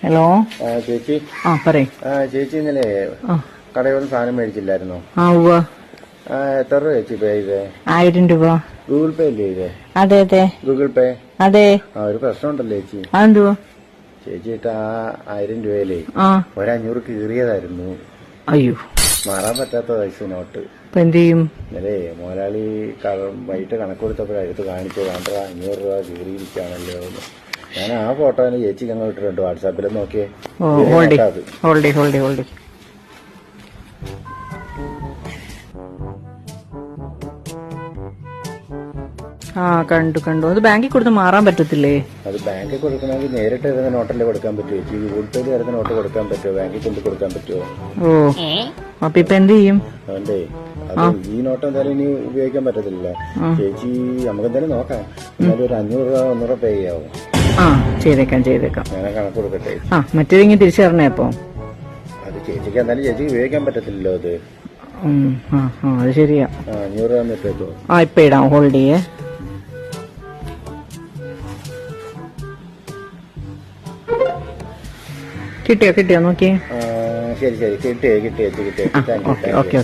Hello ചേച്ചി. പറയ്. ചേച്ചി ഇന്നലെ കടയിൽ വന്ന് സാധനം മേടിച്ചില്ലായിരുന്നോ? ഉവ്വ. എത്ര രൂപ ചേച്ചി പേ ചെയ്തേ? 1000 രൂപ. ഗൂഗിൾ പേ അല്ലേ ചെയ്തേ? അതെ അതെ. ഗൂഗിൾ പേ? അതെ. ഒരു പ്രശ്നമുണ്ടല്ലോ ചേച്ചി. അതെന്തുവാ? ചേച്ചിട്ട് 1000 രൂപയിലേ 500 കീറിയതായിരുന്നു. അയ്യോ, മാറാൻ പറ്റാത്ത പൈസ നോട്ട്. ഇപ്പൊ എന്ത് ചെയ്യും? ഇന്നലെ മുതലാളി വൈകിട്ട് കണക്ക് കൊടുത്തപ്പോഴടുത്ത് കാണിച്ചു, വേണ്ട 500 രൂപ കീറിയിരിക്കുകയാണല്ലോ. ഞാൻ ആ ഫോട്ടോ തന്നെ ചേച്ചിക്ക് അങ്ങ് ഇട്ടിട്ടുണ്ട് വാട്സാപ്പിൽ, നോക്കിയേ. ഹോൾഡി. കണ്ടു. അത് ബാങ്കിൽ കൊടുത്ത് മാറാൻ പറ്റത്തില്ലേ? അത് ബാങ്കിൽ കൊടുക്കണമെങ്കിൽ നേരിട്ട് എഴുതുന്ന നോട്ടല്ലേ കൊടുക്കാൻ പറ്റുമോ ചേച്ചി? ഗൂഗിൾ പേയിൽ വരുന്ന നോട്ട് കൊടുക്കാൻ പറ്റുമോ? ബാങ്കിൽ കൊണ്ട് കൊടുക്കാൻ പറ്റുമോ? അപ്പൊ ഇപ്പൊ എന്ത് ചെയ്യും? അതുകൊണ്ടേ അത് ഈ നോട്ട് എന്തായാലും ഇനി ഉപയോഗിക്കാൻ പറ്റത്തില്ല ചേച്ചി. നമുക്ക് എന്തായാലും നോക്കാം. എന്നാലും ഒരു 500 രൂപ 100 പേ ചെയ്യാവോ? ചെയ്തേക്കാം. ഞാൻ കണക്ക് കൊടുക്കട്ടെ. മറ്റേതെങ്കിലും തിരിച്ചു തരണേ അപ്പൊ? അത് ചേച്ചിക്ക് എന്തായാലും ചേച്ചിക്ക് ഉപയോഗിക്കാൻ പറ്റത്തില്ലല്ലോ അത്. അത് ശരിയാ. 500 രൂപ ഇട്ടേക്കോ? ഇപ്പൊ ഇടാം. ഹോൾഡ് ചെയ്യേ. കിട്ടിയോ നോക്കിയേ. ശരി കിട്ടിയേ. ഓക്കെ.